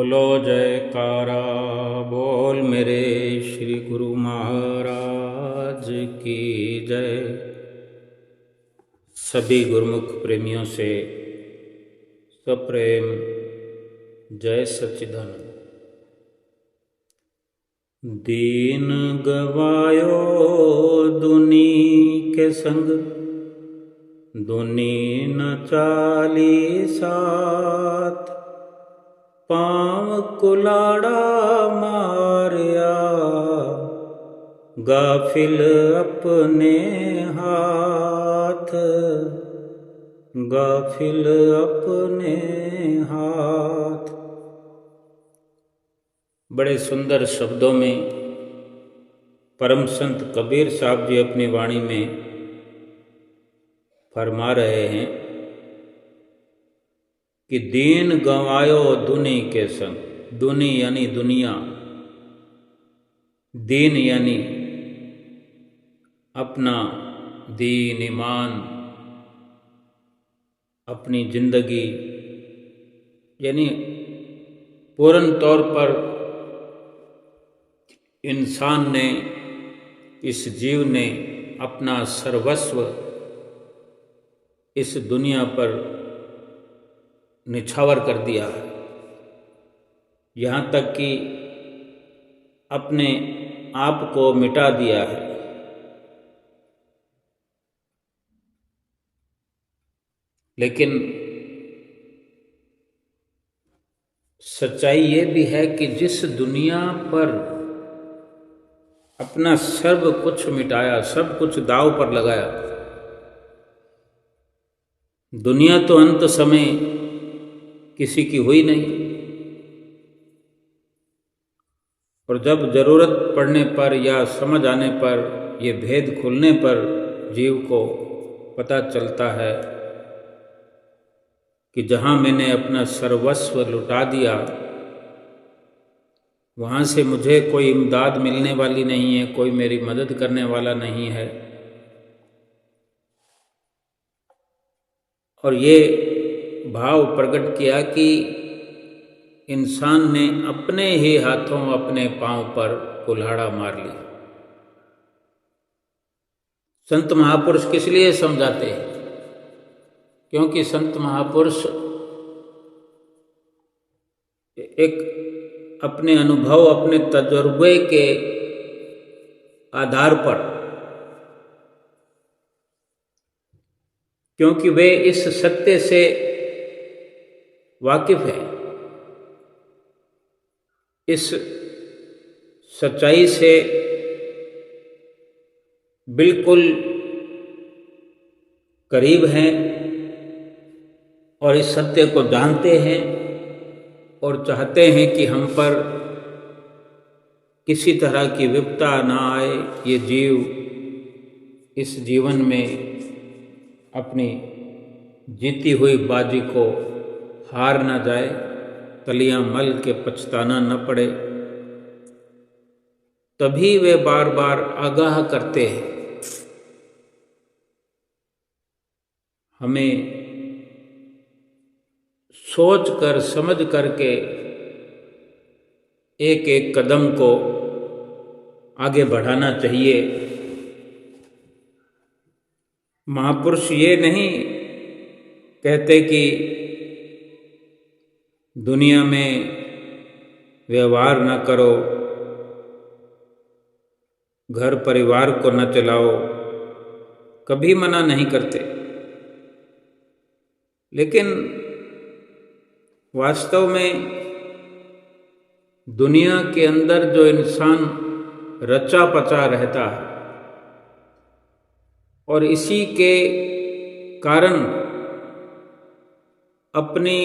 बोलो जयकारा बोल मेरे श्री गुरु महाराज की जय। सभी गुरुमुख प्रेमियों से सप्रेम जय सच्चिदानंद। दीन गवायो दुनी के संग, दुनी न चाली साथ। पाँव कुलाड़ा मारिया, गाफिल अपने हाथ, गाफिल अपने हाथ। बड़े सुंदर शब्दों में परम संत कबीर साहब जी अपनी वाणी में फरमा रहे हैं कि दीन गंवायो दुनी के संग। दुनी यानी दुनिया, दीन यानी अपना दीन ईमान, अपनी जिंदगी, यानी पूर्ण तौर पर इंसान ने, इस जीव ने अपना सर्वस्व इस दुनिया पर निछावर कर दिया है। यहाँ तक कि अपने आप को मिटा दिया है। लेकिन सच्चाई ये भी है कि जिस दुनिया पर अपना सर्व कुछ मिटाया, सब कुछ दांव पर लगाया, दुनिया तो अंत समय किसी की हुई नहीं। और जब जरूरत पड़ने पर या समझ आने पर, ये भेद खुलने पर जीव को पता चलता है कि जहाँ मैंने अपना सर्वस्व लुटा दिया, वहाँ से मुझे कोई इमदाद मिलने वाली नहीं है, कोई मेरी मदद करने वाला नहीं है। और ये भाव प्रकट किया कि इंसान ने अपने ही हाथों अपने पांव पर कुल्हाड़ा मार लिया। संत महापुरुष किस लिए समझाते हैं? क्योंकि संत महापुरुष एक अपने अनुभव, अपने तजुर्बे के आधार पर, क्योंकि वे इस सत्य से वाकिफ है, इस सच्चाई से बिल्कुल करीब हैं और इस सत्य को जानते हैं और चाहते हैं कि हम पर किसी तरह की विपदा ना आए, ये जीव इस जीवन में अपनी जीती हुई बाजी को हार ना जाए, तलियां मल के पछताना न पड़े। तभी वे बार बार आगाह करते हैं हमें, सोच कर समझ करके एक एक कदम को आगे बढ़ाना चाहिए। महापुरुष ये नहीं कहते कि दुनिया में व्यवहार न करो, घर परिवार को न चलाओ, कभी मना नहीं करते। लेकिन वास्तव में दुनिया के अंदर जो इंसान रचा पचा रहता है और इसी के कारण अपनी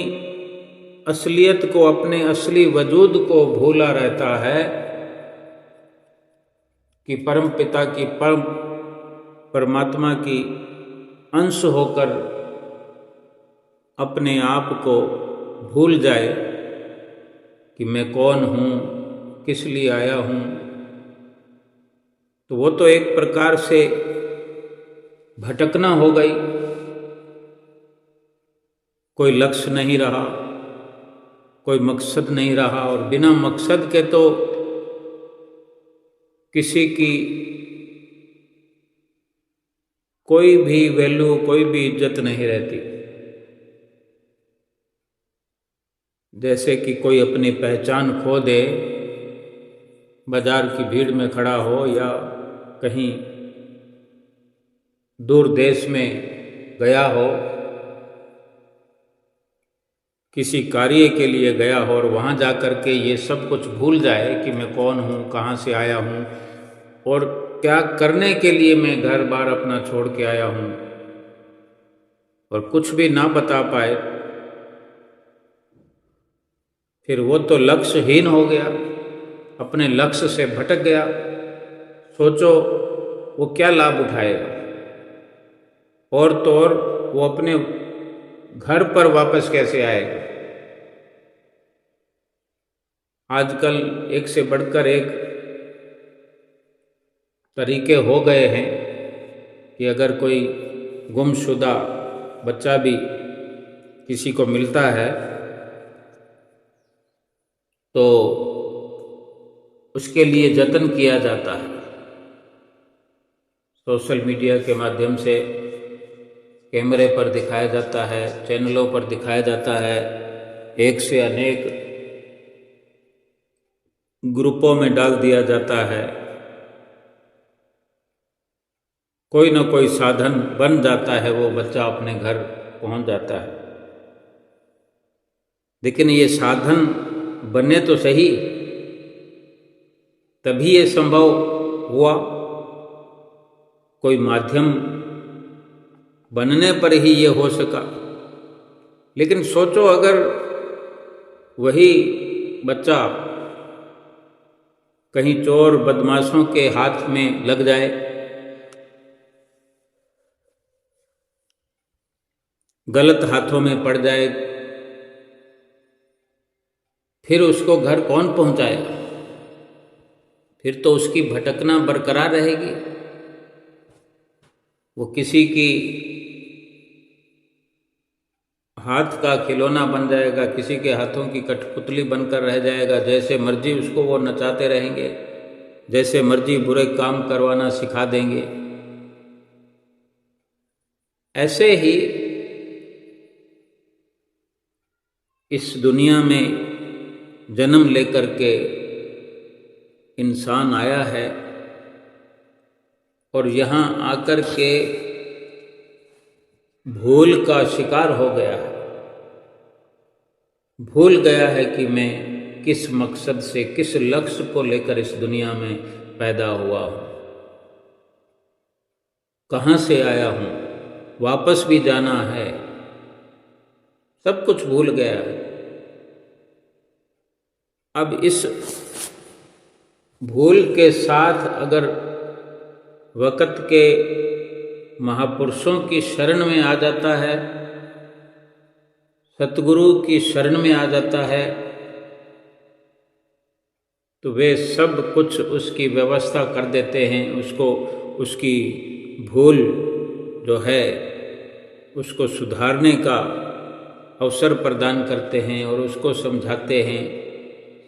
असलियत को, अपने असली वजूद को भूला रहता है कि परम पिता की, परम परमात्मा की अंश होकर अपने आप को भूल जाए कि मैं कौन हूँ, किस लिए आया हूँ। तो वो तो एक प्रकार से भटकना हो गई, कोई लक्ष्य नहीं रहा, कोई मकसद नहीं रहा, और बिना मकसद के तो किसी की कोई भी वैल्यू, कोई भी इज्जत नहीं रहती। जैसे कि कोई अपनी पहचान खो दे, बाजार की भीड़ में खड़ा हो या कहीं दूर देश में गया हो, किसी कार्य के लिए गया हो, और वहाँ जा कर के ये सब कुछ भूल जाए कि मैं कौन हूँ, कहाँ से आया हूँ और क्या करने के लिए मैं घर बार अपना छोड़ के आया हूँ, और कुछ भी ना बता पाए, फिर वो तो लक्ष्यहीन हो गया, अपने लक्ष्य से भटक गया। सोचो वो क्या लाभ उठाएगा, और तो और वो अपने घर पर वापस कैसे आएगा। आजकल एक से बढ़कर एक तरीके हो गए हैं कि अगर कोई गुमशुदा बच्चा भी किसी को मिलता है तो उसके लिए जतन किया जाता है। सोशल मीडिया के माध्यम से कैमरे पर दिखाया जाता है, चैनलों पर दिखाया जाता है, एक से अनेक ग्रुपों में डाल दिया जाता है। कोई ना कोई साधन बन जाता है, वो बच्चा अपने घर पहुंच जाता है। लेकिन ये साधन बने तो सही, तभी ये संभव हुआ। कोई माध्यम बनने पर ही ये हो सका। लेकिन सोचो अगर वही बच्चा कहीं चोर बदमाशों के हाथ में लग जाए, गलत हाथों में पड़ जाए, फिर उसको घर कौन पहुंचाएगा? फिर तो उसकी भटकना बरकरार रहेगी। वो किसी की हाथ का खिलौना बन जाएगा, किसी के हाथों की कठपुतली बनकर रह जाएगा। जैसे मर्जी उसको वो नचाते रहेंगे, जैसे मर्जी बुरे काम करवाना सिखा देंगे। ऐसे ही इस दुनिया में जन्म लेकर के इंसान आया है और यहाँ आकर के भूल का शिकार हो गया है। भूल गया है कि मैं किस मकसद से, किस लक्ष्य को लेकर इस दुनिया में पैदा हुआ हूँ, कहाँ से आया हूँ, वापस भी जाना है, सब कुछ भूल गया है। अब इस भूल के साथ अगर वक़्त के महापुरुषों की शरण में आ जाता है, सतगुरु की शरण में आ जाता है, तो वे सब कुछ उसकी व्यवस्था कर देते हैं। उसको उसकी भूल जो है उसको सुधारने का अवसर प्रदान करते हैं और उसको समझाते हैं,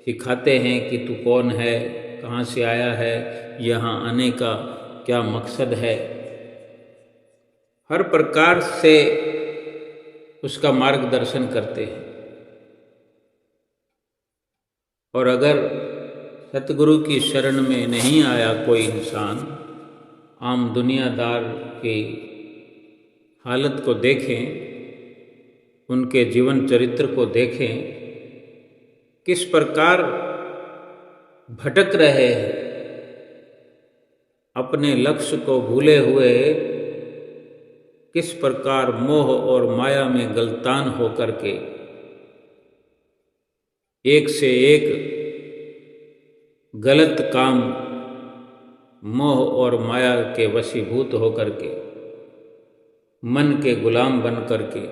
सिखाते हैं कि तू कौन है, कहाँ से आया है, यहाँ आने का क्या मकसद है। हर प्रकार से उसका मार्गदर्शन करते हैं। और अगर सतगुरु की शरण में नहीं आया कोई इंसान, आम दुनियादार की हालत को देखें, उनके जीवन चरित्र को देखें, किस प्रकार भटक रहे हैं, अपने लक्ष्य को भूले हुए किस प्रकार मोह और माया में गलतान होकर के एक से एक गलत काम, मोह और माया के वशीभूत होकर के, मन के गुलाम बन करके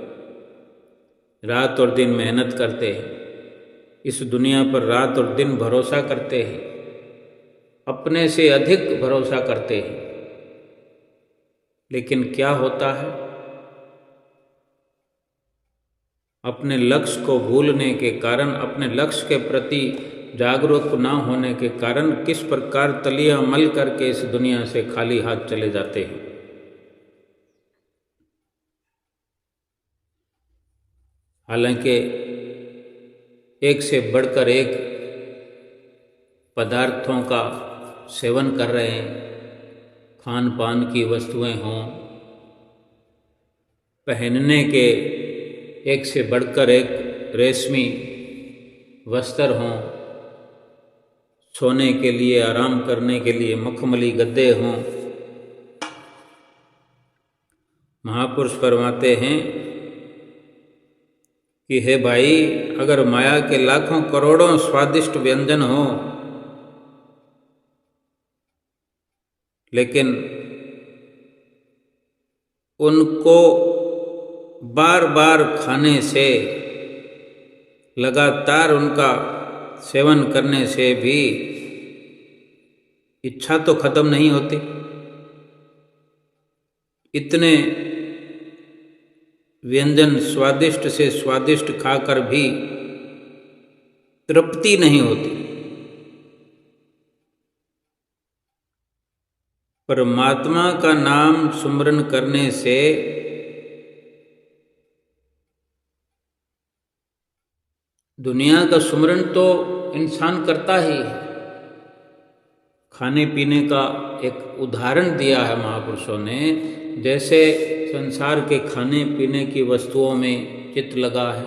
रात और दिन मेहनत करते हैं, इस दुनिया पर रात और दिन भरोसा करते हैं, अपने से अधिक भरोसा करते हैं। लेकिन क्या होता है? अपने लक्ष्य को भूलने के कारण, अपने लक्ष्य के प्रति जागरूक न होने के कारण किस प्रकार तलियां मल करके इस दुनिया से खाली हाथ चले जाते हैं। हालांकि एक से बढ़कर एक पदार्थों का सेवन कर रहे हैं, खान पान की वस्तुएं हों, पहनने के एक से बढ़कर एक रेशमी वस्त्र हों, सोने के लिए, आराम करने के लिए मखमली गद्दे हों। महापुरुष फरमाते हैं कि हे भाई, अगर माया के लाखों करोड़ों स्वादिष्ट व्यंजन हो, लेकिन उनको बार बार खाने से, लगातार उनका सेवन करने से भी इच्छा तो खत्म नहीं होती। इतने व्यंजन स्वादिष्ट से स्वादिष्ट खाकर भी तृप्ति नहीं होती। परमात्मा का नाम सुमरन करने से दुनिया का सुमरन तो इंसान करता ही है। खाने पीने का एक उदाहरण दिया है महापुरुषों ने, जैसे संसार के खाने पीने की वस्तुओं में चित्त लगा है,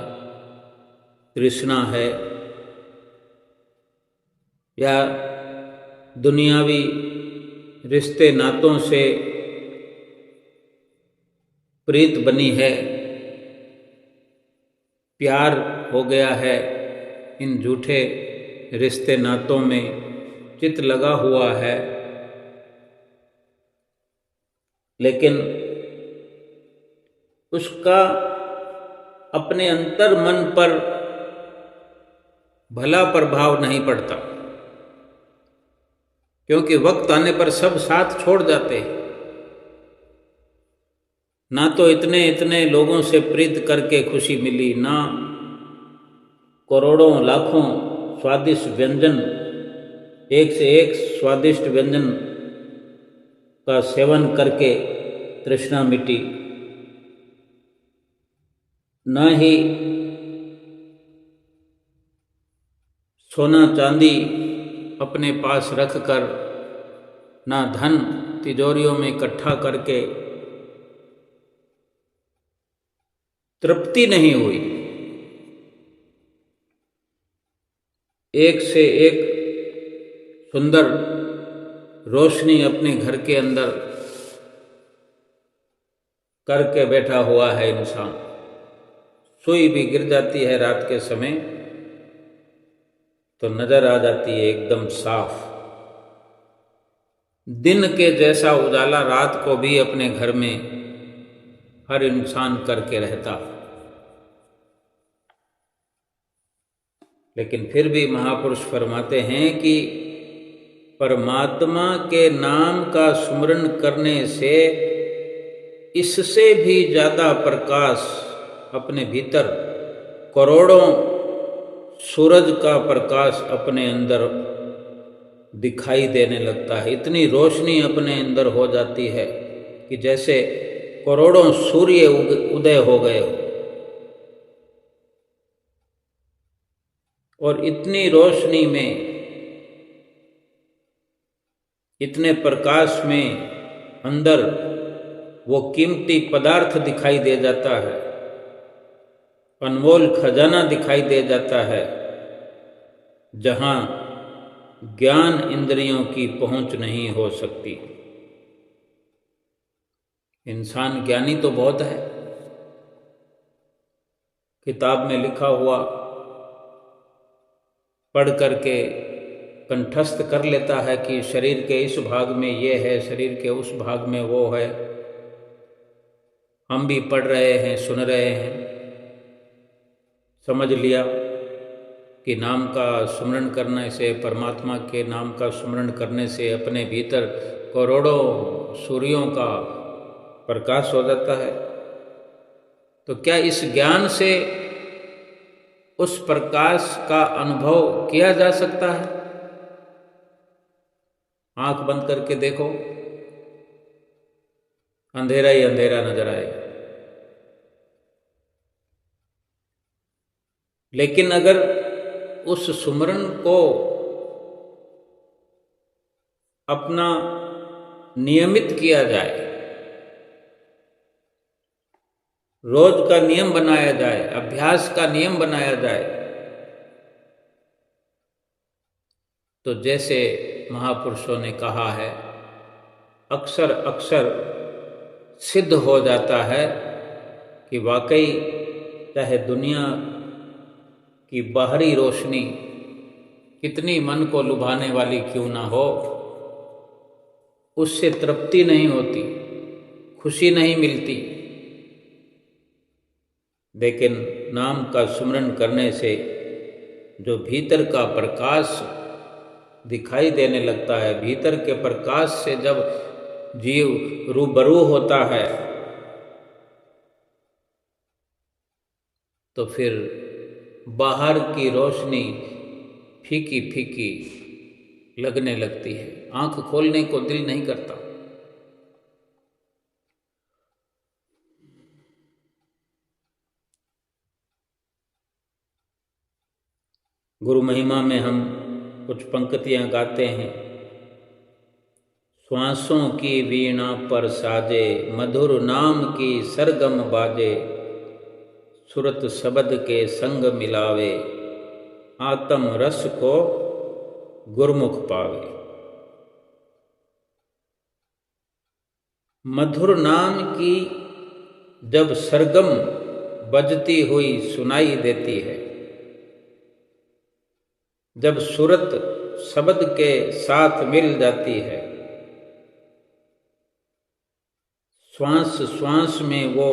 तृष्णा है, या दुनियावी रिश्ते नातों से प्रीत बनी है, प्यार हो गया है, इन झूठे रिश्ते नातों में चित्त लगा हुआ है, लेकिन उसका अपने अंतर मन पर भला प्रभाव नहीं पड़ता, क्योंकि वक्त आने पर सब साथ छोड़ जाते हैं। ना तो इतने इतने लोगों से प्रीत करके खुशी मिली, ना करोड़ों लाखों स्वादिष्ट व्यंजन, एक से एक स्वादिष्ट व्यंजन का सेवन करके तृष्णा मिटी, न ही सोना चांदी अपने पास रखकर, ना धन तिजोरियों में इकट्ठा करके तृप्ति नहीं हुई। एक से एक सुंदर रोशनी अपने घर के अंदर करके बैठा हुआ है इंसान। सुई भी गिर जाती है रात के समय तो नजर आ जाती है एकदम साफ। दिन के जैसा उजाला रात को भी अपने घर में हर इंसान करके रहता, लेकिन फिर भी महापुरुष फरमाते हैं कि परमात्मा के नाम का सुमरन करने से इससे भी ज़्यादा प्रकाश अपने भीतर, करोड़ों सूरज का प्रकाश अपने अंदर दिखाई देने लगता है। इतनी रोशनी अपने अंदर हो जाती है कि जैसे करोड़ों सूर्य उदय हो गए हो। और इतनी रोशनी में, इतने प्रकाश में अंदर वो कीमती पदार्थ दिखाई दे जाता है, अनमोल खजाना दिखाई दे जाता है, जहाँ ज्ञान इंद्रियों की पहुंच नहीं हो सकती। इंसान ज्ञानी तो बहुत है, किताब में लिखा हुआ पढ़ करके कंठस्थ कर लेता है कि शरीर के इस भाग में ये है, शरीर के उस भाग में वो है। हम भी पढ़ रहे हैं, सुन रहे हैं, समझ लिया कि नाम का सुमरन करने से, परमात्मा के नाम का सुमरन करने से अपने भीतर करोड़ों सूर्यों का प्रकाश हो जाता है। तो क्या इस ज्ञान से उस प्रकाश का अनुभव किया जा सकता है। आंख बंद करके देखो, अंधेरा ही अंधेरा नजर आएगा। लेकिन अगर उस सुमरन को अपना नियमित किया जाए, रोज का नियम बनाया जाए, अभ्यास का नियम बनाया जाए, तो जैसे महापुरुषों ने कहा है, अक्सर अक्सर सिद्ध हो जाता है कि वाकई चाहे दुनिया की बाहरी रोशनी कितनी मन को लुभाने वाली क्यों ना हो, उससे तृप्ति नहीं होती, खुशी नहीं मिलती। लेकिन नाम का सुमरन करने से जो भीतर का प्रकाश दिखाई देने लगता है, भीतर के प्रकाश से जब जीव रूबरू होता है, तो फिर बाहर की रोशनी फीकी फीकी लगने लगती है, आंख खोलने को दिल नहीं करता। गुरु महिमा में हम कुछ पंक्तियां गाते हैं। श्वासों की वीणा पर साजे, मधुर नाम की सरगम बाजे, सुरत शब्द के संग मिलावे, आत्म रस को गुरमुख पावे। मधुर नाम की जब सरगम बजती हुई सुनाई देती है, जब सुरत शब्द के साथ मिल जाती है, श्वास श्वास में वो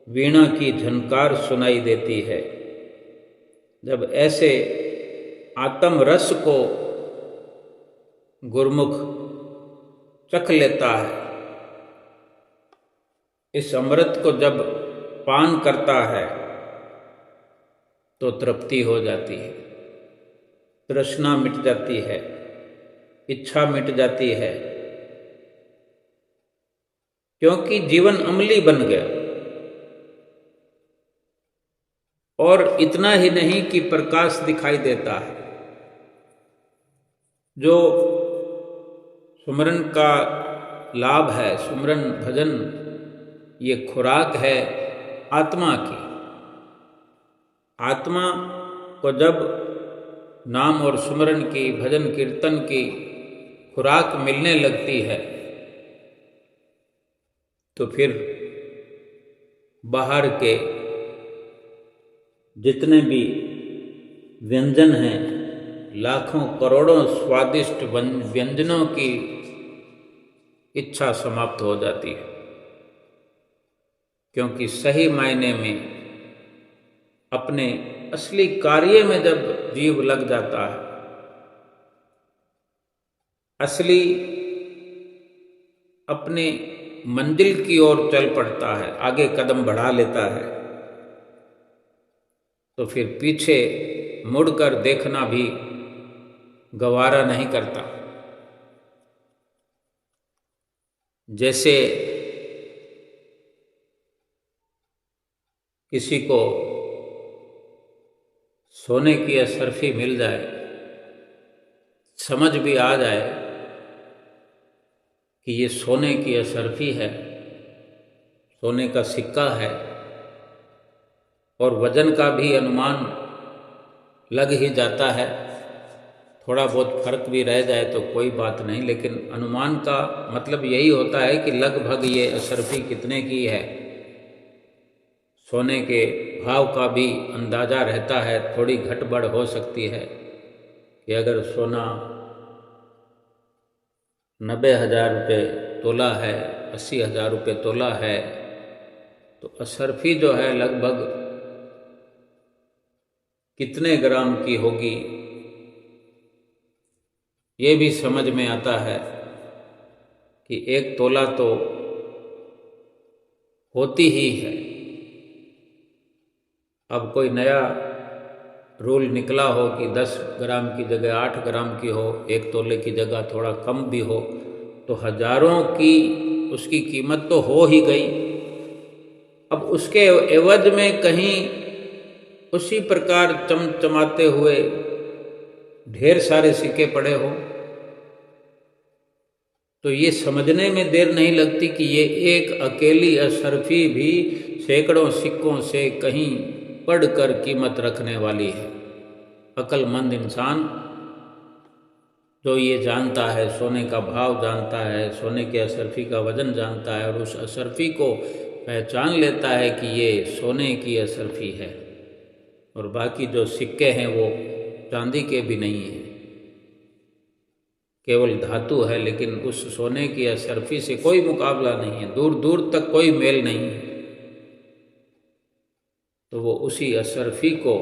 वीणा की झनकार सुनाई देती है, जब ऐसे आत्म रस को गुरमुख चख लेता है, इस अमृत को जब पान करता है, तो तृप्ति हो जाती है, तृष्णा मिट जाती है, इच्छा मिट जाती है, क्योंकि जीवन अमली बन गया। और इतना ही नहीं कि प्रकाश दिखाई देता है, जो सुमरन का लाभ है, सुमरन भजन ये खुराक है आत्मा की। आत्मा को जब नाम और सुमरन की, भजन कीर्तन की खुराक मिलने लगती है, तो फिर बाहर के जितने भी व्यंजन हैं, लाखों करोड़ों स्वादिष्ट व्यंजनों की इच्छा समाप्त हो जाती है, क्योंकि सही मायने में अपने असली कार्य में जब जीव लग जाता है, असली अपने मंजिल की ओर चल पड़ता है, आगे कदम बढ़ा लेता है, तो फिर पीछे मुड़कर देखना भी गवारा नहीं करता। जैसे किसी को सोने की असरफी मिल जाए, समझ भी आ जाए कि ये सोने की असरफी है, सोने का सिक्का है, और वजन का भी अनुमान लग ही जाता है, थोड़ा बहुत फर्क भी रह जाए तो कोई बात नहीं, लेकिन अनुमान का मतलब यही होता है कि लगभग ये असरफी कितने की है। सोने के भाव का भी अंदाज़ा रहता है, थोड़ी घट बढ़ हो सकती है कि अगर सोना 90,000 रुपये तोला है, 80,000 रुपये तोला है, तो असरफी जो है लगभग कितने ग्राम की होगी, ये भी समझ में आता है कि 1 तोला तो होती ही है। अब कोई नया रूल निकला हो कि 10 ग्राम की जगह 8 ग्राम की हो, 1 तोले की जगह थोड़ा कम भी हो, तो हजारों की उसकी कीमत तो हो ही गई। अब उसके एवज में कहीं उसी प्रकार चमचमाते हुए ढेर सारे सिक्के पड़े हो, तो ये समझने में देर नहीं लगती कि ये एक अकेली अशरफी भी सैकड़ों सिक्कों से कहीं बढ़कर कीमत रखने वाली है। अक्लमंद इंसान जो ये जानता है, सोने का भाव जानता है, सोने के अशरफी का वजन जानता है और उस अशरफी को पहचान लेता है कि ये सोने की अशरफी है और बाकी जो सिक्के हैं वो चांदी के भी नहीं हैं, केवल धातु है, लेकिन उस सोने की अशरफी से कोई मुकाबला नहीं है, दूर दूर तक कोई मेल नहीं है। तो वो उसी अशरफी को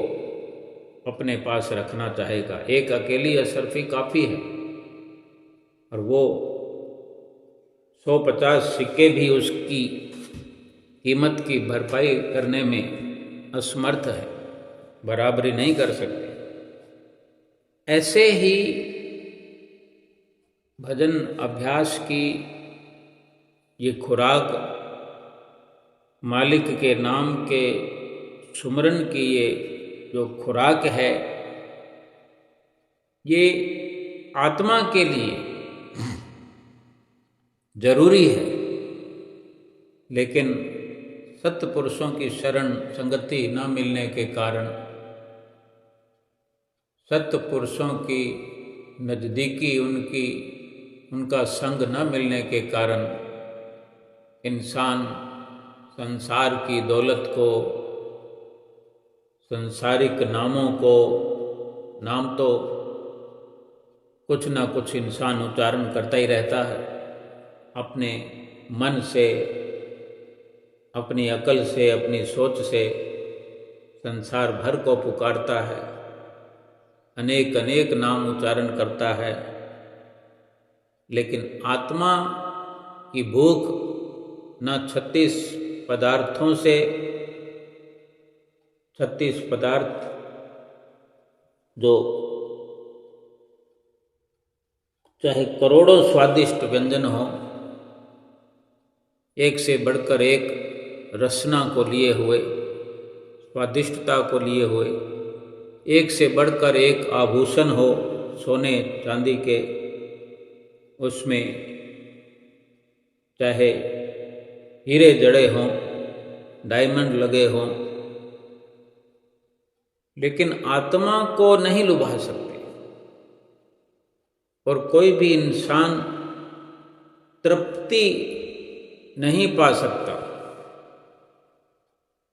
अपने पास रखना चाहेगा। एक अकेली अशरफी काफ़ी है और वो 150 सिक्के भी उसकी कीमत की भरपाई करने में असमर्थ है, बराबरी नहीं कर सकते। ऐसे ही भजन अभ्यास की ये खुराक, मालिक के नाम के सुमरन की ये जो खुराक है, ये आत्मा के लिए जरूरी है, लेकिन सत्पुरुषों की शरण संगति न मिलने के कारण, सत्पुरुषों की नज़दीकी, उनका संग न मिलने के कारण इंसान संसार की दौलत को, संसारिक नामों को, नाम तो कुछ ना कुछ इंसान उच्चारण करता ही रहता है, अपने मन से, अपनी अकल से, अपनी सोच से संसार भर को पुकारता है, अनेक अनेक नाम उच्चारण करता है, लेकिन आत्मा की भूख न 36 पदार्थों से, 36 पदार्थ जो चाहे करोड़ों स्वादिष्ट व्यंजन हो, एक से बढ़कर एक रसना को लिए हुए, स्वादिष्टता को लिए हुए, एक से बढ़कर एक आभूषण हो सोने चांदी के, उसमें चाहे हीरे जड़े हों, डायमंड लगे हों, लेकिन आत्मा को नहीं लुभा सकते। और कोई भी इंसान तृप्ति नहीं पा सकता,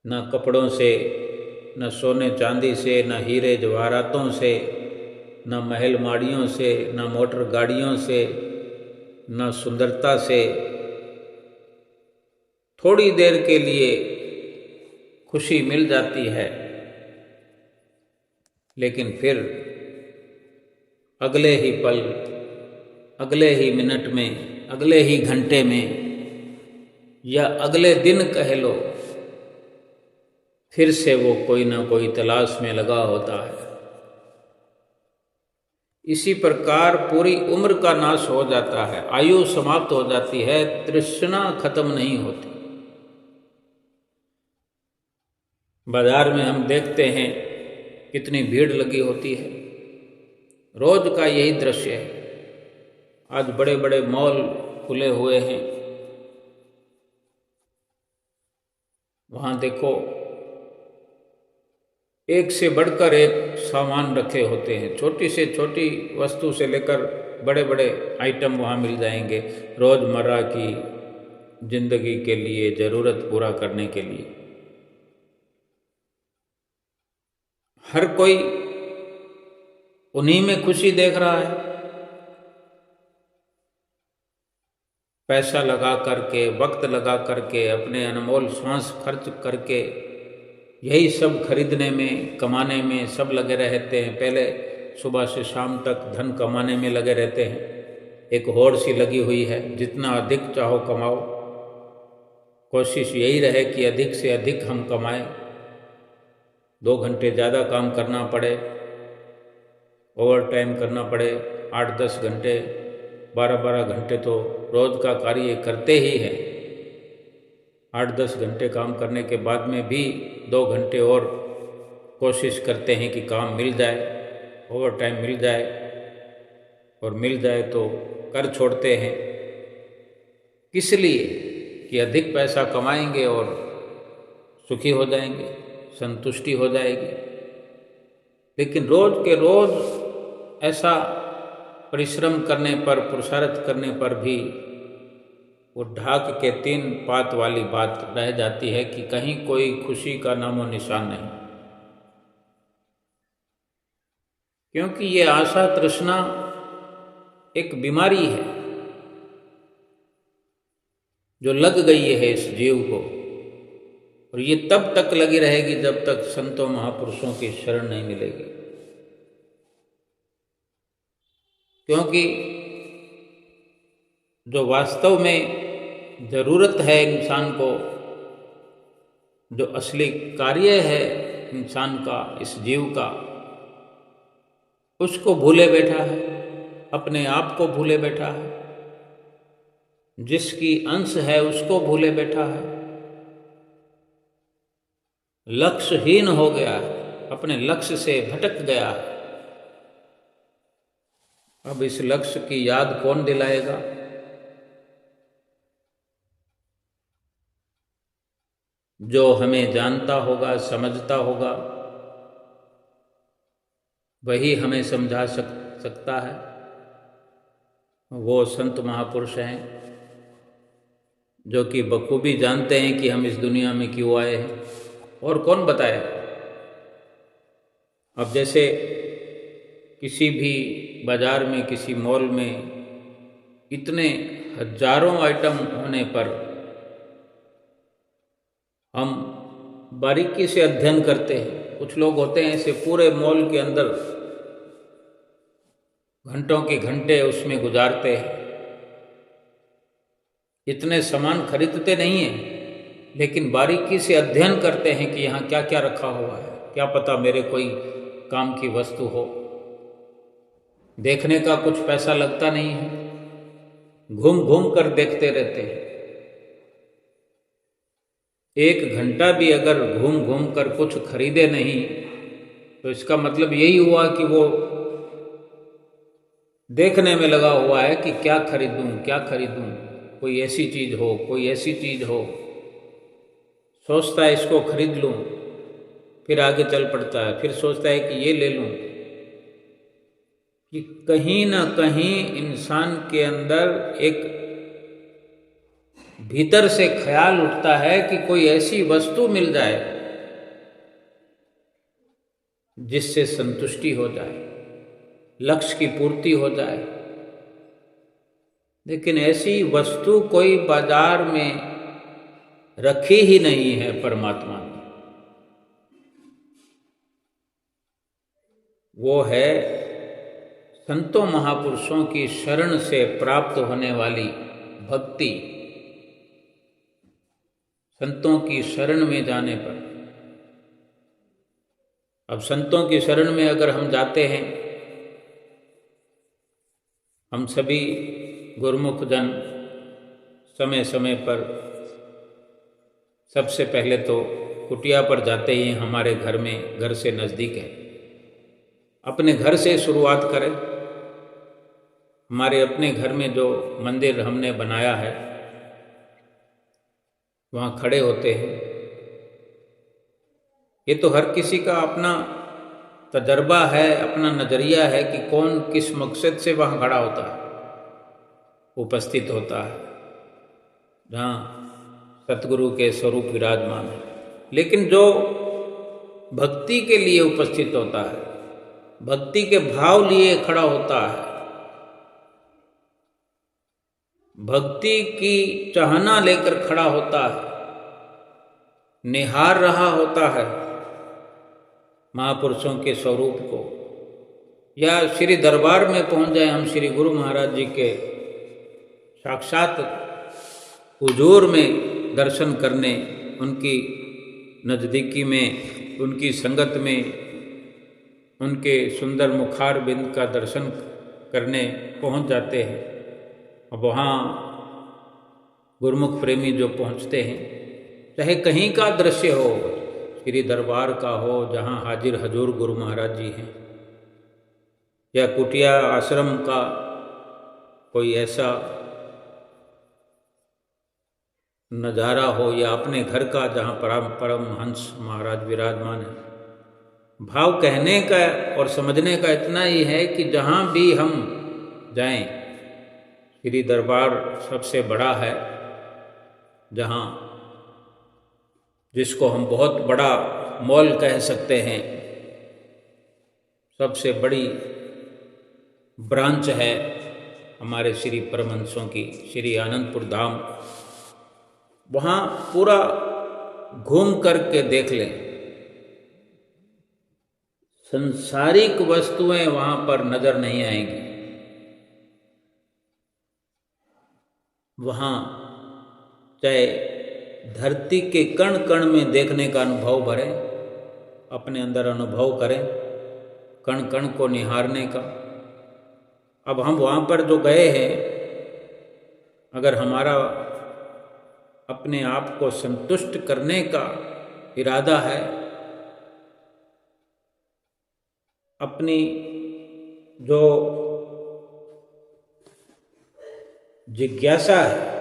न कपड़ों से, न सोने चांदी से, न हीरे जवाहरातों से, न महल माड़ियों से, न मोटर गाड़ियों से, न सुंदरता से। थोड़ी देर के लिए खुशी मिल जाती है, लेकिन फिर अगले ही पल, अगले ही मिनट में, अगले ही घंटे में या अगले दिन कह लो, फिर से वो कोई ना कोई तलाश में लगा होता है। इसी प्रकार पूरी उम्र का नाश हो जाता है, आयु समाप्त हो जाती है, तृष्णा खत्म नहीं होती। बाजार में हम देखते हैं कितनी भीड़ लगी होती है, रोज का यही दृश्य है। आज बड़े बड़े मॉल खुले हुए हैं, वहाँ देखो एक से बढ़कर एक सामान रखे होते हैं, छोटी से छोटी वस्तु से लेकर बड़े बड़े आइटम वहाँ मिल जाएंगे, रोज़मर्रा की जिंदगी के लिए, ज़रूरत पूरा करने के लिए। हर कोई उन्हीं में खुशी देख रहा है। पैसा लगा करके, वक्त लगा करके, अपने अनमोल श्वास खर्च करके यही सब खरीदने में, कमाने में सब लगे रहते हैं। पहले सुबह से शाम तक धन कमाने में लगे रहते हैं। एक होड़ सी लगी हुई है, जितना अधिक चाहो कमाओ, कोशिश यही रहे कि अधिक से अधिक हम कमाएं। 2 घंटे ज़्यादा काम करना पड़े, ओवर टाइम करना पड़े, 8-10 घंटे, 12-12 घंटे तो रोज़ का कार्य करते ही हैं। 8-10 घंटे काम करने के बाद में भी 2 घंटे और कोशिश करते हैं कि काम मिल जाए, ओवर टाइम मिल जाए, और मिल जाए तो कर छोड़ते हैं। किस लिए? कि अधिक पैसा कमाएंगे और सुखी हो जाएंगे, संतुष्टि हो जाएगी। लेकिन रोज़ के रोज़ ऐसा परिश्रम करने पर, पुरुषार्थ करने पर भी वो ढाक के 3 पात वाली बात रह जाती है कि कहीं कोई खुशी का नामो निशान नहीं। क्योंकि ये आशा तृष्णा एक बीमारी है जो लग गई है इस जीव को, और ये तब तक लगी रहेगी जब तक संतों महापुरुषों की शरण नहीं मिलेगी। क्योंकि जो वास्तव में ज़रूरत है इंसान को, जो असली कार्य है इंसान का, इस जीव का, उसको भूले बैठा है, अपने आप को भूले बैठा है, जिसकी अंश है उसको भूले बैठा है, लक्ष्यहीन हो गया है, अपने लक्ष्य से भटक गया है। अब इस लक्ष्य की याद कौन दिलाएगा? जो हमें जानता होगा, समझता होगा, वही हमें समझा सकता है। वो संत महापुरुष हैं जो कि बखूबी जानते हैं कि हम इस दुनिया में क्यों आए हैं, और कौन बताए। अब जैसे किसी भी बाजार में, किसी मॉल में इतने हजारों आइटम होने पर हम बारीकी से अध्ययन करते हैं। कुछ लोग होते हैं ऐसे पूरे मॉल के अंदर घंटों के घंटे उसमें गुजारते हैं, इतने सामान खरीदते नहीं हैं, लेकिन बारीकी से अध्ययन करते हैं कि यहाँ क्या क्या रखा हुआ है, क्या पता मेरे कोई काम की वस्तु हो। देखने का कुछ पैसा लगता नहीं है, घूम घूम कर देखते रहते हैं। 1 घंटा भी अगर घूम घूम कर कुछ खरीदे नहीं तो इसका मतलब यही हुआ कि वो देखने में लगा हुआ है कि क्या खरीदूं, क्या खरीदूं, कोई ऐसी चीज़ हो, कोई ऐसी चीज़ हो, सोचता है इसको खरीद लूं, फिर आगे चल पड़ता है, फिर सोचता है कि ये ले लूं। कि कहीं ना कहीं इंसान के अंदर एक भीतर से ख्याल उठता है कि कोई ऐसी वस्तु मिल जाए जिससे संतुष्टि हो जाए, लक्ष्य की पूर्ति हो जाए। लेकिन ऐसी वस्तु कोई बाजार में रखी ही नहीं है परमात्मा ने। वो है संतों महापुरुषों की शरण से प्राप्त होने वाली भक्ति। संतों की शरण में जाने पर, अब संतों की शरण में अगर हम जाते हैं, हम सभी गुरुमुख जन समय समय पर सबसे पहले तो कुटिया पर जाते ही हमारे घर में, घर से नज़दीक है, अपने घर से शुरुआत करें। हमारे अपने घर में जो मंदिर हमने बनाया है वहाँ खड़े होते हैं। ये तो हर किसी का अपना तजर्बा है, अपना नज़रिया है कि कौन किस मकसद से वहाँ खड़ा होता है, उपस्थित होता है, जहाँ सतगुरु के स्वरूप विराजमान है। लेकिन जो भक्ति के लिए उपस्थित होता है, भक्ति के भाव लिए खड़ा होता है, भक्ति की चाहना लेकर खड़ा होता है, निहार रहा होता है महापुरुषों के स्वरूप को, या श्री दरबार में पहुंच जाए हम श्री गुरु महाराज जी के साक्षात हुजूर में दर्शन करने, उनकी नज़दीकी में उनकी संगत में उनके सुंदर मुखार बिंद का दर्शन करने पहुंच जाते हैं। अब वहाँ गुरुमुख प्रेमी जो पहुँचते हैं, चाहे कहीं का दृश्य हो, श्री दरबार का हो जहाँ हाजिर हजूर गुरु महाराज जी हैं, या कुटिया आश्रम का कोई ऐसा नज़ारा हो, या अपने घर का जहाँ परमहंस महाराज विराजमान है, भाव कहने का और समझने का इतना ही है कि जहाँ भी हम जाएं, श्री दरबार सबसे बड़ा है, जहाँ जिसको हम बहुत बड़ा मॉल कह सकते हैं, सबसे बड़ी ब्रांच है हमारे श्री परमहंसों की, श्री आनंदपुर धाम। वहाँ पूरा घूम करके देख लें, संसारिक वस्तुएं वहाँ पर नजर नहीं आएंगी। वहाँ चाहे धरती के कण कण में देखने का अनुभव भरें, अपने अंदर अनुभव करें कण कण को निहारने का। अब हम वहाँ पर जो गए हैं, अगर हमारा अपने आप को संतुष्ट करने का इरादा है, अपनी जो जिज्ञासा है,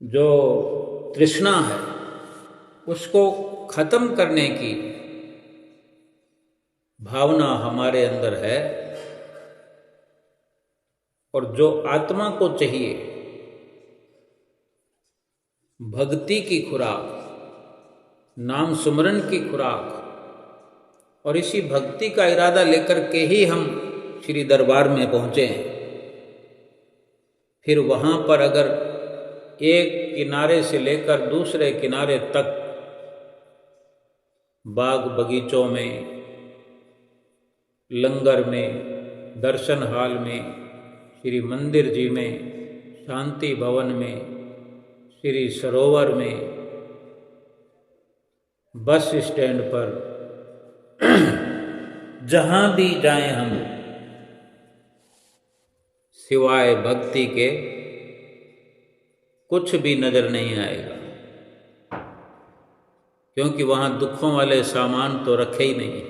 जो तृष्णा है, उसको खत्म करने की भावना हमारे अंदर है, और जो आत्मा को चाहिए भक्ति की खुराक, नाम सुमरन की खुराक, और इसी भक्ति का इरादा लेकर के ही हम श्री दरबार में पहुँचे हैं। फिर वहाँ पर अगर एक किनारे से लेकर दूसरे किनारे तक बाग बगीचों में, लंगर में, दर्शन हाल में, श्री मंदिर जी में, शांति भवन में, श्री सरोवर में, बस स्टैंड पर, जहाँ भी जाएं हम, सिवाय भक्ति के कुछ भी नजर नहीं आएगा, क्योंकि वहाँ दुखों वाले सामान तो रखे ही नहीं।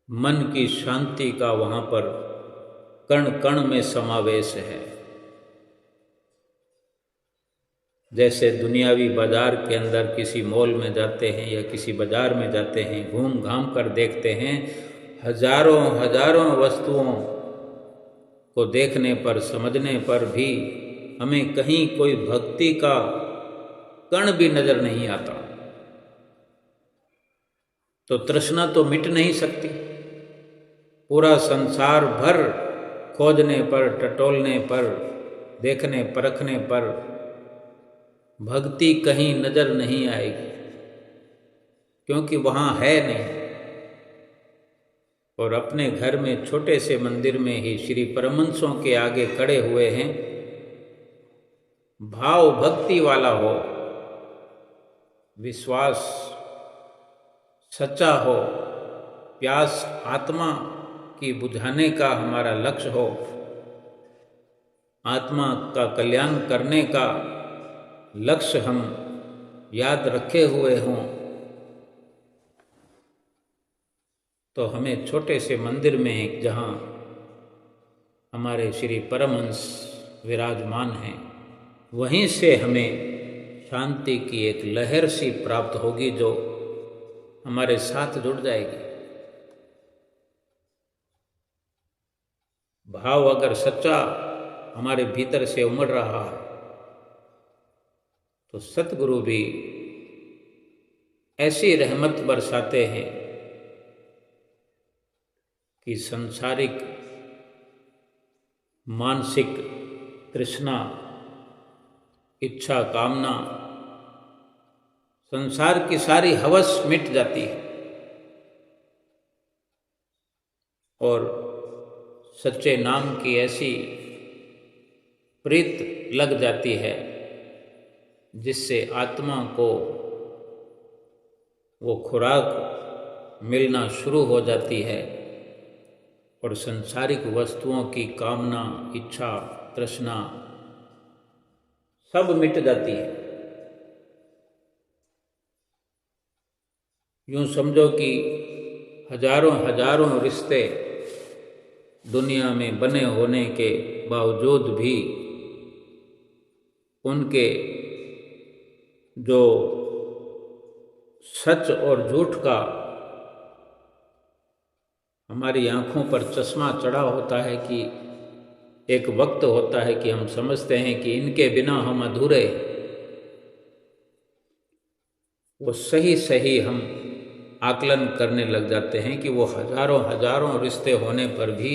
मन की शांति का वहाँ पर कण कण में समावेश है। जैसे दुनियावी बाजार के अंदर किसी मॉल में जाते हैं या किसी बाजार में जाते हैं, घूम घाम कर देखते हैं, हजारों हजारों वस्तुओं को देखने पर, समझने पर भी हमें कहीं कोई भक्ति का कण भी नजर नहीं आता, तो तृष्णा तो मिट नहीं सकती। पूरा संसार भर खोजने पर, टटोलने पर, देखने परखने पर भक्ति कहीं नजर नहीं आएगी, क्योंकि वहाँ है नहीं। और अपने घर में छोटे से मंदिर में ही श्री परमहंसों के आगे खड़े हुए हैं, भाव भक्ति वाला हो, विश्वास सच्चा हो, प्यास आत्मा की बुझाने का हमारा लक्ष्य हो, आत्मा का कल्याण करने का लक्ष्य हम याद रखे हुए हों, तो हमें छोटे से मंदिर में, जहाँ हमारे श्री परमहंस विराजमान हैं, वहीं से हमें शांति की एक लहर सी प्राप्त होगी, जो हमारे साथ जुड़ जाएगी। भाव अगर सच्चा हमारे भीतर से उमड़ रहा है, तो सतगुरु भी ऐसी रहमत बरसाते हैं कि संसारिक मानसिक तृष्णा, इच्छा, कामना, संसार की सारी हवस मिट जाती है, और सच्चे नाम की ऐसी प्रीत लग जाती है जिससे आत्मा को वो खुराक मिलना शुरू हो जाती है और संसारिक वस्तुओं की कामना, इच्छा, तृष्णा सब मिट जाती है। यूं समझो कि हजारों हजारों रिश्ते दुनिया में बने होने के बावजूद भी उनके जो सच और झूठ का हमारी आंखों पर चश्मा चढ़ा होता है कि एक वक्त होता है कि हम समझते हैं कि इनके बिना हम अधूरे, वो सही सही हम आकलन करने लग जाते हैं कि वो हजारों हजारों रिश्ते होने पर भी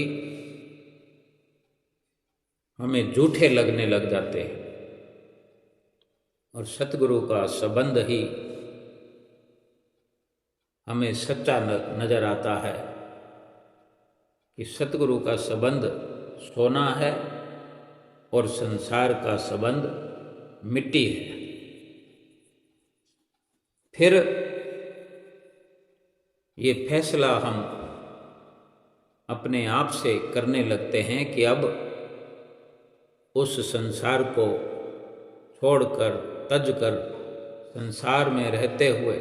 हमें झूठे लगने लग जाते हैं। और सतगुरु का संबंध ही हमें सच्चा नजर आता है कि सतगुरु का संबंध सोना है और संसार का संबंध मिट्टी है। फिर ये फैसला हम अपने आप से करने लगते हैं कि अब उस संसार को छोड़कर, तज कर, संसार में रहते हुए,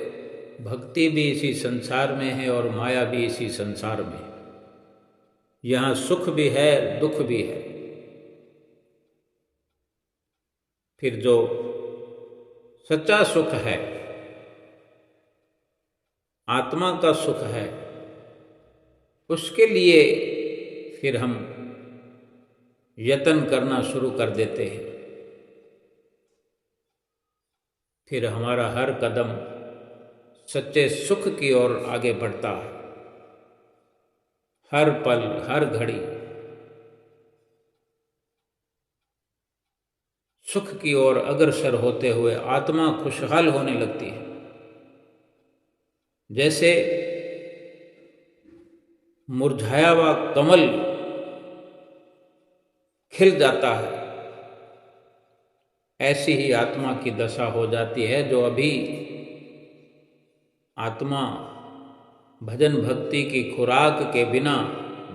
भक्ति भी इसी संसार में है और माया भी इसी संसार में है। यहाँ सुख भी है, दुख भी है। फिर जो सच्चा सुख है, आत्मा का सुख है, उसके लिए फिर हम यत्न करना शुरू कर देते हैं। फिर हमारा हर कदम सच्चे सुख की ओर आगे बढ़ता है। हर पल, हर घड़ी सुख की ओर अग्रसर होते हुए आत्मा खुशहाल होने लगती है। जैसे मुरझाया हुआ कमल खिल जाता है, ऐसी ही आत्मा की दशा हो जाती है। जो अभी आत्मा भजन भक्ति की खुराक के बिना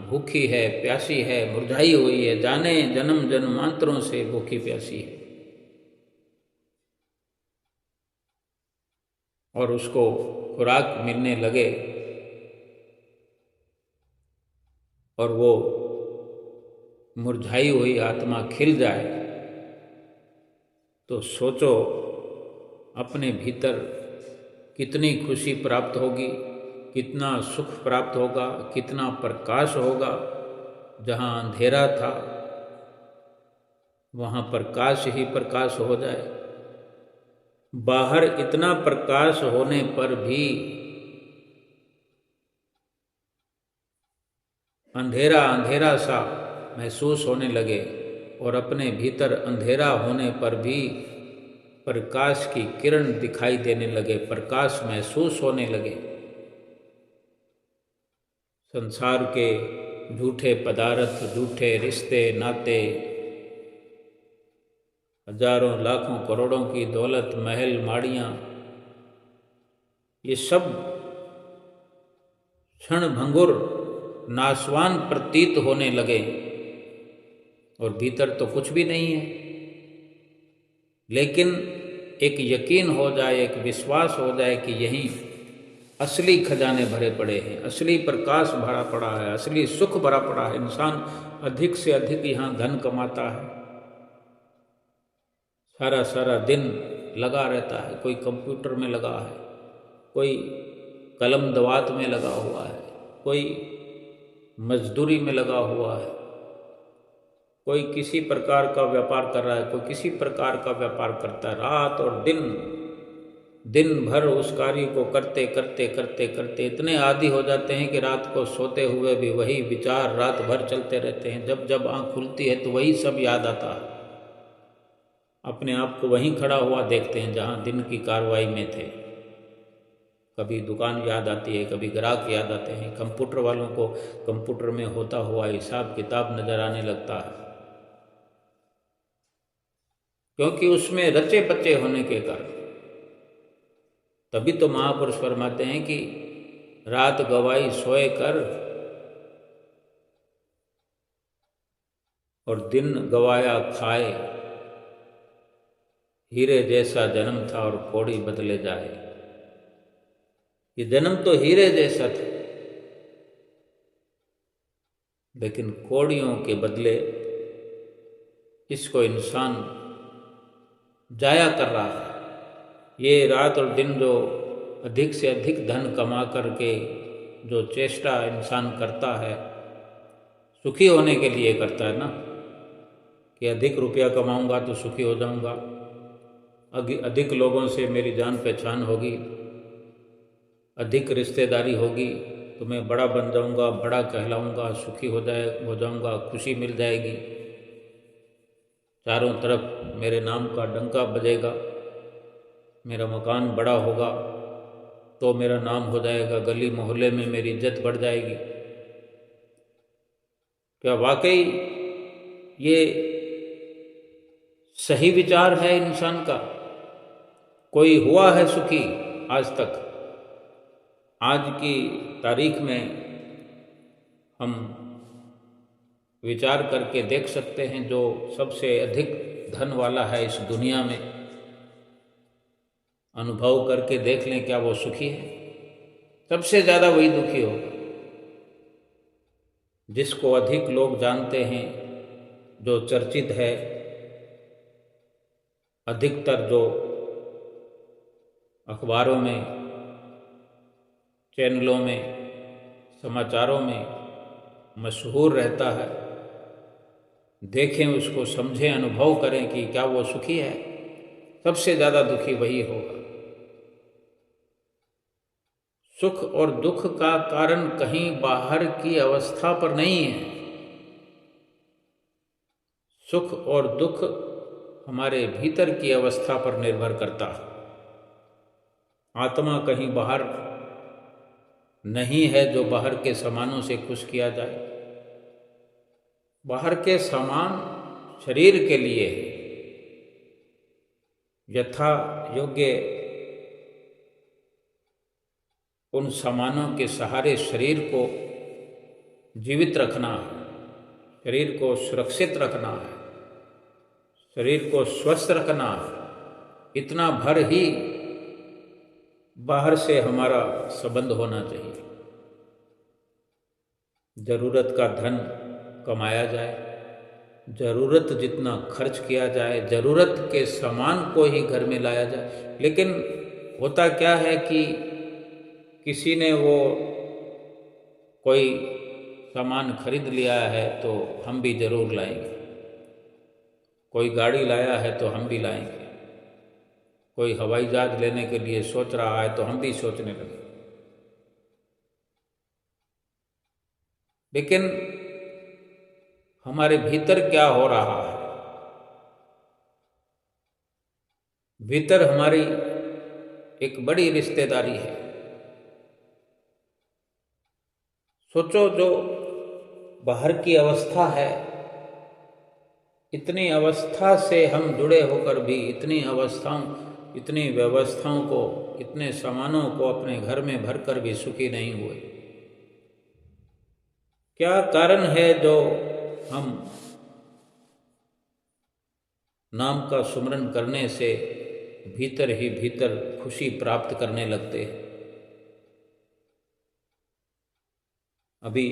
भूखी है, प्यासी है, मुरझाई हुई है, जाने जन्म जन्मांतरों से भूखी प्यासी है, और उसको खुराक मिलने लगे और वो मुरझाई हुई आत्मा खिल जाए, तो सोचो अपने भीतर कितनी खुशी प्राप्त होगी, कितना सुख प्राप्त होगा, कितना प्रकाश होगा। जहाँ अंधेरा था वहाँ प्रकाश ही प्रकाश हो जाए। बाहर इतना प्रकाश होने पर भी अंधेरा अंधेरा सा महसूस होने लगे, और अपने भीतर अंधेरा होने पर भी प्रकाश की किरण दिखाई देने लगे, प्रकाश महसूस होने लगे। संसार के झूठे पदार्थ, झूठे रिश्ते नाते, हजारों लाखों करोड़ों की दौलत, महल माड़ियाँ, ये सब क्षण भंगुर नाशवान प्रतीत होने लगे, और भीतर तो कुछ भी नहीं है। लेकिन एक यकीन हो जाए, एक विश्वास हो जाए कि यहीं असली खजाने भरे पड़े हैं, असली प्रकाश भरा पड़ा है, असली सुख भरा पड़ा है। इंसान अधिक से अधिक यहाँ धन कमाता है, सारा सारा दिन लगा रहता है, कोई कंप्यूटर में लगा है, कोई कलम दवात में लगा हुआ है, कोई मजदूरी में लगा हुआ है, कोई किसी प्रकार का व्यापार कर रहा है, कोई किसी प्रकार का व्यापार करता है। रात और दिन भर उस कार्य को करते करते करते करते इतने आदी हो जाते हैं कि रात को सोते हुए भी वही विचार रात भर चलते रहते हैं। जब जब आँख खुलती है तो वही सब याद आता है। अपने आप को वहीं खड़ा हुआ देखते हैं जहाँ दिन की कार्रवाई में थे। कभी दुकान याद आती है, कभी ग्राहक याद आते हैं, कंप्यूटर वालों को कंप्यूटर में होता हुआ हिसाब किताब नजर आने लगता है। क्योंकि उसमें रचे पचे होने के कारण। तभी तो महापुरुष फरमाते हैं कि रात गवाई सोए कर और दिन गवाया खाए, हीरे जैसा जन्म था और कौड़ी बदले जाए। ये जन्म तो हीरे जैसा था, लेकिन कौड़ियों के बदले इसको इंसान जाया कर रहा है। ये रात और दिन जो अधिक से अधिक धन कमा करके जो चेष्टा इंसान करता है, सुखी होने के लिए करता है ना, कि अधिक रुपया कमाऊंगा तो सुखी हो जाऊंगा, अधिक लोगों से मेरी जान पहचान होगी, अधिक रिश्तेदारी होगी तो मैं बड़ा बन जाऊंगा, बड़ा कहलाऊंगा, सुखी हो जाऊंगा, खुशी मिल जाएगी, चारों तरफ मेरे नाम का डंका बजेगा, मेरा मकान बड़ा होगा तो मेरा नाम हो जाएगा, गली मोहल्ले में मेरी इज्जत बढ़ जाएगी। क्या वाकई ये सही विचार है इंसान का? कोई हुआ है सुखी आज तक? आज की तारीख में हम विचार करके देख सकते हैं, जो सबसे अधिक धन वाला है इस दुनिया में, अनुभव करके देख लें, क्या वो सुखी है? सबसे ज़्यादा वही दुखी होगा। जिसको अधिक लोग जानते हैं, जो चर्चित है, अधिकतर जो अखबारों में, चैनलों में, समाचारों में मशहूर रहता है, देखें उसको, समझें, अनुभव करें कि क्या वो सुखी है। सबसे ज़्यादा दुखी वही होगा। सुख और दुख का कारण कहीं बाहर की अवस्था पर नहीं है। सुख और दुख हमारे भीतर की अवस्था पर निर्भर करता है। आत्मा कहीं बाहर नहीं है जो बाहर के सामानों से खुश किया जाए। बाहर के सामान शरीर के लिए है, यथा योग्य उन सामानों के सहारे शरीर को जीवित रखना है, शरीर को सुरक्षित रखना है, शरीर को स्वस्थ रखना है। इतना भर ही बाहर से हमारा संबंध होना चाहिए। जरूरत का धन कमाया जाए, जरूरत जितना खर्च किया जाए, जरूरत के सामान को ही घर में लाया जाए। लेकिन होता क्या है कि किसी ने वो कोई सामान खरीद लिया है तो हम भी जरूर लाएंगे, कोई गाड़ी लाया है तो हम भी लाएंगे, कोई हवाई जहाज लेने के लिए सोच रहा है तो हम भी सोचने लगे। लेकिन हमारे भीतर क्या हो रहा है? भीतर हमारी एक बड़ी रिश्तेदारी है। सोचो, जो बाहर की अवस्था है, इतनी अवस्था से हम जुड़े होकर भी इतनी व्यवस्थाओं को, इतने सामानों को अपने घर में भरकर भी सुखी नहीं हुए। क्या कारण है जो हम नाम का सुमरन करने से भीतर ही भीतर खुशी प्राप्त करने लगते हैं? अभी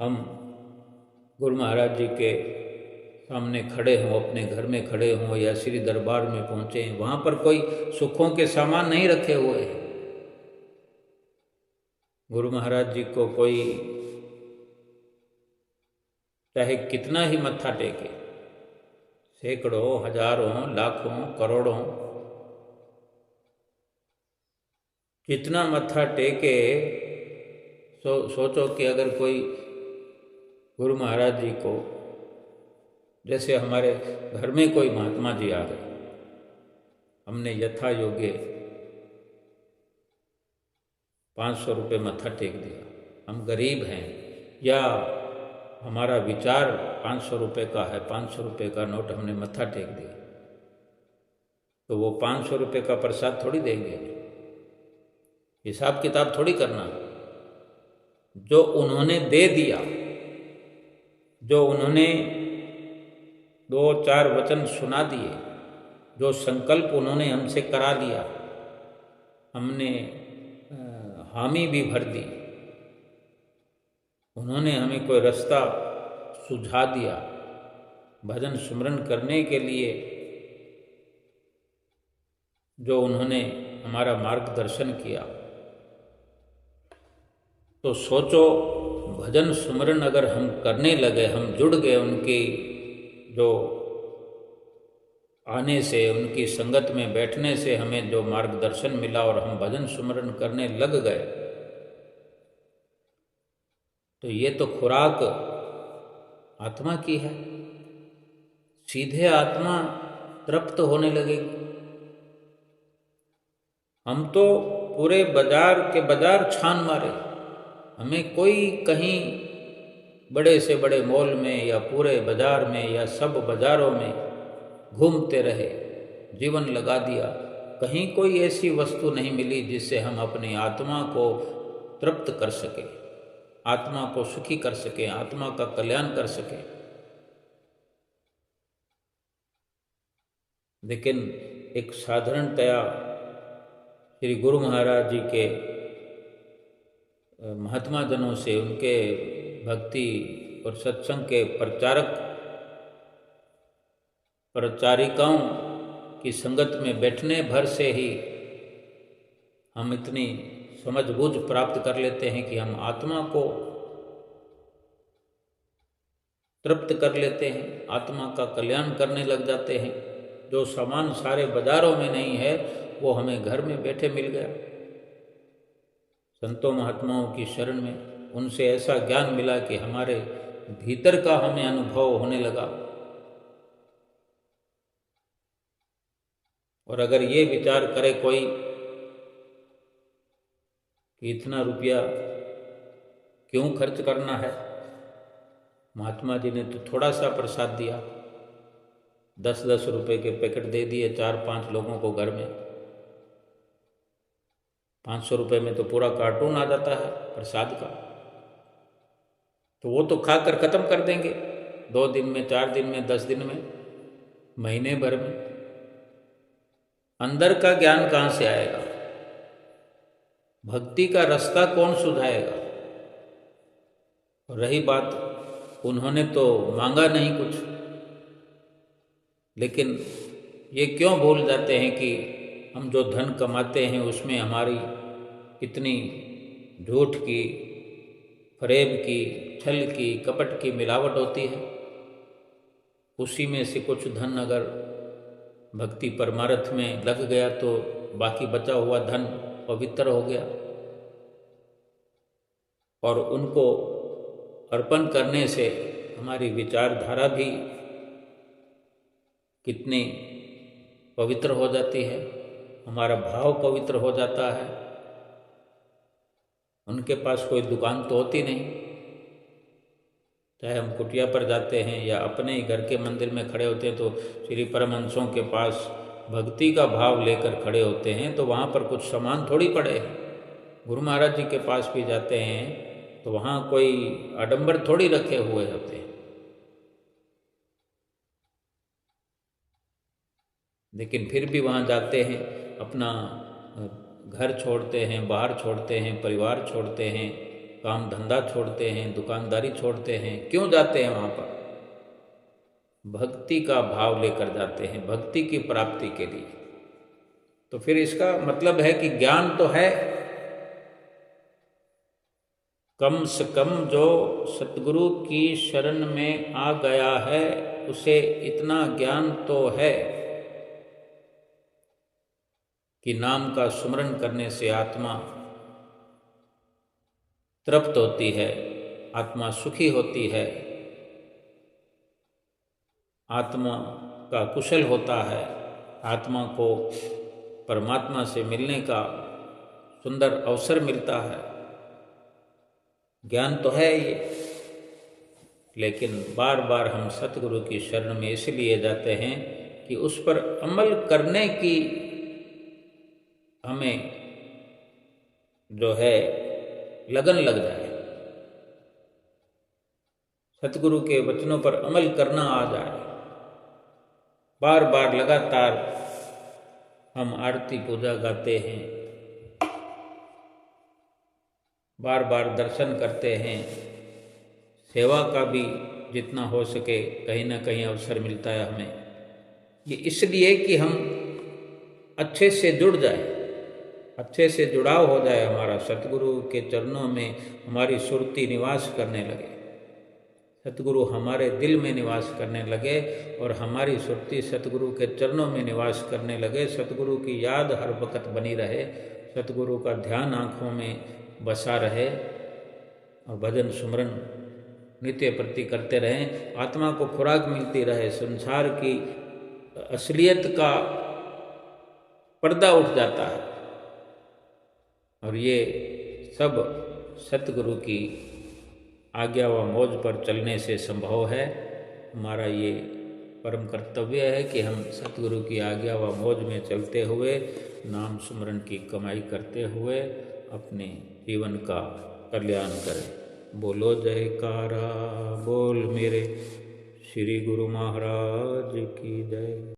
हम गुरु महाराज जी के सामने खड़े हों, अपने घर में खड़े हों या श्री दरबार में पहुँचे, वहाँ पर कोई सुखों के सामान नहीं रखे हुए हैं। गुरु महाराज जी को कोई चाहे कितना ही मत्था टेके, सैकड़ों, हजारों, लाखों, करोड़ों, कितना मत्था टेके, सोचो कि अगर कोई गुरु महाराज जी को, जैसे हमारे घर में कोई महात्मा जी आ गए, हमने यथा योग्य 500 रुपये मत्था टेक दिया, हम गरीब हैं, या हमारा विचार 500 रुपये का है, 500 रुपये का नोट हमने मत्था टेक दिया, तो वो 500 रुपये का प्रसाद थोड़ी देंगे, हिसाब किताब थोड़ी करना। जो उन्होंने दे दिया, जो उन्होंने 2-4 वचन सुना दिए, जो संकल्प उन्होंने हमसे करा लिया, हमने हामी भी भर दी, उन्होंने हमें कोई रास्ता सुझा दिया भजन सुमरन करने के लिए, जो उन्होंने हमारा मार्गदर्शन किया, तो सोचो भजन सुमरन अगर हम करने लगे, हम जुड़ गए उनकी जो आने से, उनकी संगत में बैठने से हमें जो मार्गदर्शन मिला और हम भजन सुमरन करने लग गए, तो ये तो खुराक आत्मा की है। सीधे आत्मा तृप्त होने लगेगी। हम तो पूरे बाजार के बाजार छान मारे, हमें कोई कहीं बड़े से बड़े मॉल में या पूरे बाजार में या सब बाजारों में घूमते रहे, जीवन लगा दिया, कहीं कोई ऐसी वस्तु नहीं मिली जिससे हम अपनी आत्मा को तृप्त कर सके, आत्मा को सुखी कर सके, आत्मा का कल्याण कर सके। लेकिन एक साधारणतया श्री गुरु महाराज जी के महात्मा जनों से, उनके भक्ति और सत्संग के प्रचारिकाओं की संगत में बैठने भर से ही हम इतनी समझबूझ प्राप्त कर लेते हैं कि हम आत्मा को तृप्त कर लेते हैं, आत्मा का कल्याण करने लग जाते हैं। जो सामान सारे बाजारों में नहीं है वो हमें घर में बैठे मिल गया। संतों महात्माओं की शरण में उनसे ऐसा ज्ञान मिला कि हमारे भीतर का हमें अनुभव होने लगा। और अगर ये विचार करे कोई कि इतना रुपया क्यों खर्च करना है, महात्मा जी ने तो थोड़ा सा प्रसाद दिया, 10-10 रुपए के पैकेट दे दिए 4-5 लोगों को घर में। 500 रुपये में तो पूरा कार्टून आ जाता है प्रसाद का, तो वो तो खाकर खत्म कर देंगे 2 दिन में, 4 दिन में, 10 दिन में, महीने भर में। अंदर का ज्ञान कहाँ से आएगा? भक्ति का रास्ता कौन सुझाएगा? और रही बात, उन्होंने तो मांगा नहीं कुछ, लेकिन ये क्यों भूल जाते हैं कि हम जो धन कमाते हैं उसमें हमारी कितनी झूठ की, फरेब की, छल की, कपट की मिलावट होती है। उसी में से कुछ धन अगर भक्ति परमार्थ में लग गया तो बाकी बचा हुआ धन पवित्र हो गया, और उनको अर्पण करने से हमारी विचारधारा भी कितनी पवित्र हो जाती है, हमारा भाव पवित्र हो जाता है। उनके पास कोई दुकान तो होती नहीं, चाहे हम कुटिया पर जाते हैं या अपने ही घर के मंदिर में खड़े होते हैं तो श्री परमहंसों के पास भक्ति का भाव लेकर खड़े होते हैं, तो वहाँ पर कुछ सामान थोड़ी पड़े हैं। गुरु महाराज जी के पास भी जाते हैं तो वहाँ कोई आडंबर थोड़ी रखे हुए होते हैं, लेकिन फिर भी वहाँ जाते हैं, अपना घर छोड़ते हैं, बाहर छोड़ते हैं, परिवार छोड़ते हैं, काम धंधा छोड़ते हैं, दुकानदारी छोड़ते हैं। क्यों जाते हैं वहाँ पर? भक्ति का भाव लेकर जाते हैं, भक्ति की प्राप्ति के लिए। तो फिर इसका मतलब है कि ज्ञान तो है, कम से कम जो सतगुरु की शरण में आ गया है उसे इतना ज्ञान तो है कि नाम का सुमरन करने से आत्मा तृप्त होती है, आत्मा सुखी होती है, आत्मा का कुशल होता है, आत्मा को परमात्मा से मिलने का सुंदर अवसर मिलता है। ज्ञान तो है ये। लेकिन बार बार हम सतगुरु की शरण में इसलिए जाते हैं कि उस पर अमल करने की हमें जो है लगन लग जाए, सतगुरु के वचनों पर अमल करना आ जाए। बार बार लगातार हम आरती पूजा गाते हैं, बार बार दर्शन करते हैं, सेवा का भी जितना हो सके कहीं ना कहीं अवसर मिलता है हमें। ये इसलिए कि हम अच्छे से जुड़ जाए, अच्छे से जुड़ाव हो जाए हमारा सतगुरु के चरणों में, हमारी सुरती निवास करने लगे, सतगुरु हमारे दिल में निवास करने लगे और हमारी सुरती सतगुरु के चरणों में निवास करने लगे। सतगुरु की याद हर वक्त बनी रहे, सतगुरु का ध्यान आँखों में बसा रहे और भजन सुमरन नित्य प्रति करते रहें। आत्मा को खुराक मिलती रहे, संसार की असलियत का पर्दा उठ जाता है और ये सब सतगुरु की आज्ञा व मौज पर चलने से संभव है। हमारा ये परम कर्तव्य है कि हम सतगुरु की आज्ञा व मौज में चलते हुए, नाम सुमरन की कमाई करते हुए अपने जीवन का कल्याण करें। बोलो जयकारा बोल मेरे श्री गुरु महाराज की जय।